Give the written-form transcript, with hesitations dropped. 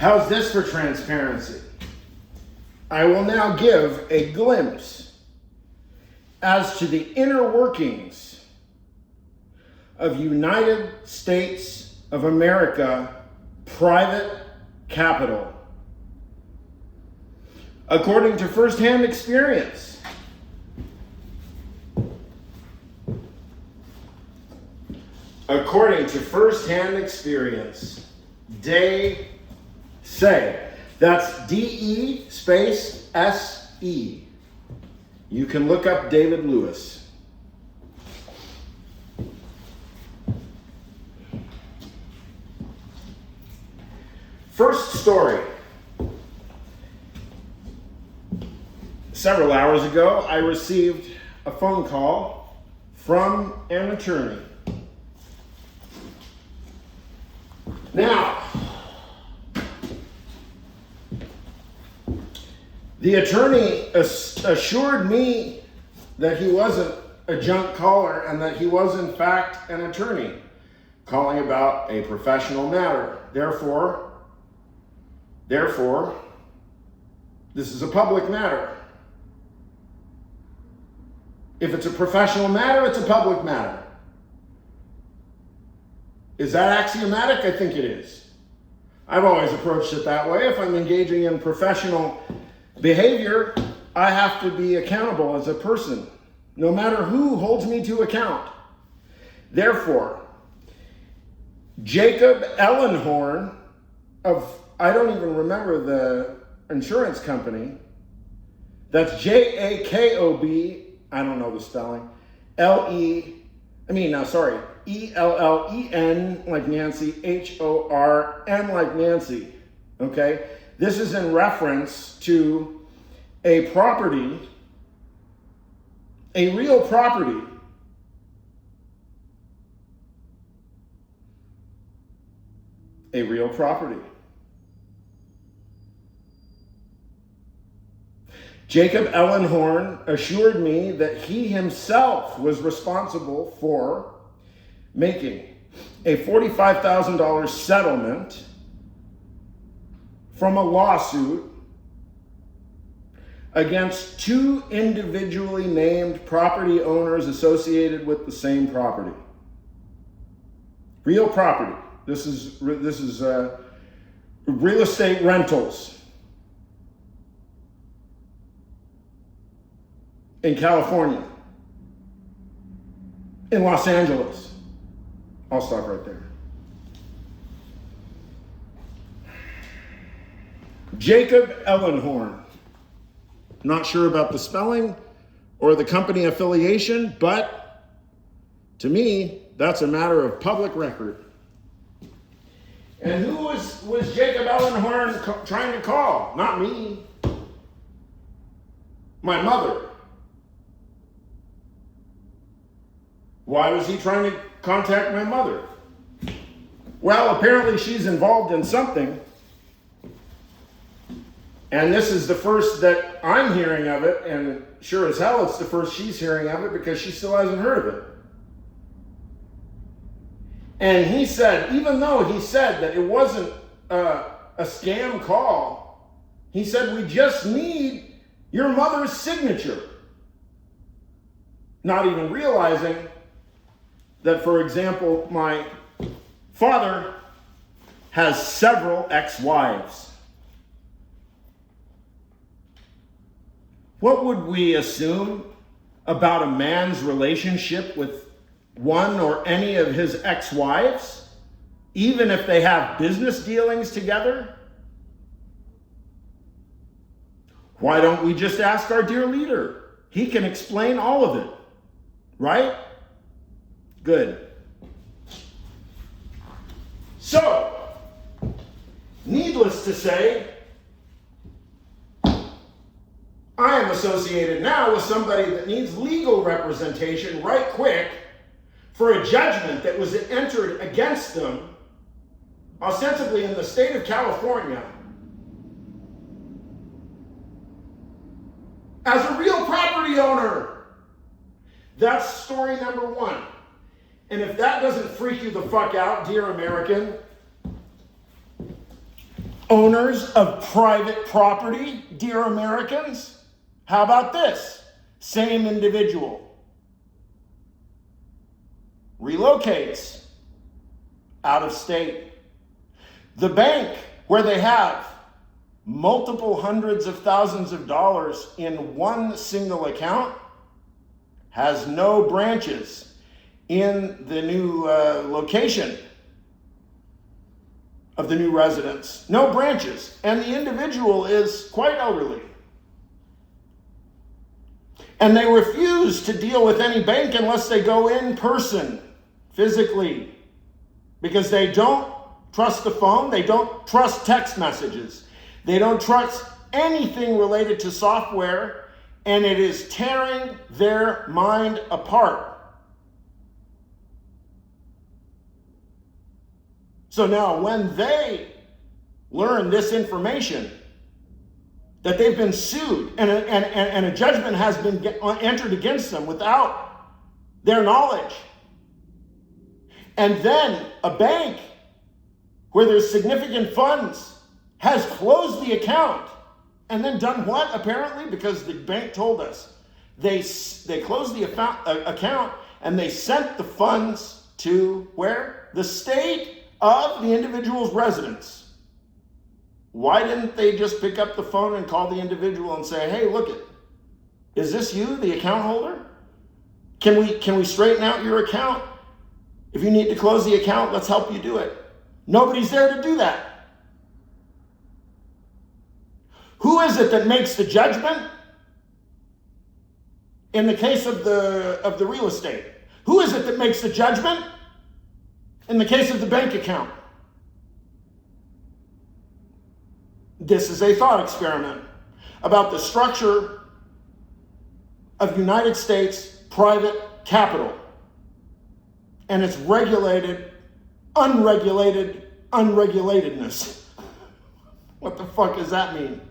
How's this for transparency? I will now give a glimpse as to the inner workings of United States of America private capital, according to firsthand experience. According to firsthand experience, Day Say. That's DE space SE. You can look up David Lewis. First story. Several hours ago, I received a phone call from an attorney. Now, the attorney assured me that he wasn't a junk caller and that he was in fact an attorney calling about a professional matter. Therefore, this is a public matter. If it's a professional matter, it's a public matter. Is that axiomatic? I think it is. I've always approached it that way. If I'm engaging in professional behavior, I have to be accountable as a person, no matter who holds me to account. Therefore, Jacob Ellenhorn of, I don't even remember the insurance company. That's Jakob, I don't know the spelling, Ellen like Nancy, Horn like Nancy, okay? This is in reference to a property, a real property, a real property. Jacob Ellenhorn assured me that he himself was responsible for making a $45,000 settlement from a lawsuit against two individually named property owners associated with the same property. Real property. This is real estate rentals in California, in Los Angeles. I'll stop right there. Jacob Ellenhorn. Not sure about the spelling or the company affiliation, but to me, that's a matter of public record. And who was Jacob Ellenhorn trying to call? Not me. My mother. Why was he trying to contact my mother? Well, apparently she's involved in something. And this is the first that I'm hearing of it, and sure as hell it's the first she's hearing of it because she still hasn't heard of it. And he said, even though he said that it wasn't a scam call, he said, we just need your mother's signature. Not even realizing that, for example, my father has several ex-wives. What would we assume about a man's relationship with one or any of his ex-wives, even if they have business dealings together? Why don't we just ask our dear leader? He can explain all of it, right? Good. So, needless to say, I am associated now with somebody that needs legal representation right quick for a judgment that was entered against them, ostensibly in the state of California, as a real property owner. That's story number one. And if that doesn't freak you the fuck out, dear American, Owners of private property, dear Americans, how about this? Same individual relocates out of state. The bank where they have multiple hundreds of thousands of dollars in one single account has no branches in the new location of the new residence. No branches. And the individual is quite elderly. And they refuse to deal with any bank unless they go in person, physically, because they don't trust the phone, they don't trust text messages, they don't trust anything related to software, and it is tearing their mind apart. So now when they learn this information, that they've been sued and a judgment has been entered against them without their knowledge, and then a bank where there's significant funds has closed the account and then done what, apparently? Because the bank told us. They closed the account and they sent the funds to where? The state of the individual's residence. Why didn't they just pick up the phone and call the individual and say, hey, look it, is this you, the account holder? Can we straighten out your account? If you need to close the account, let's help you do it. Nobody's there to do that. Who is it that makes the judgment in the case of the real estate? Who is it that makes the judgment in the case of the bank account? This is a thought experiment about the structure of United States private capital and its regulated, unregulatedness. What the fuck does that mean?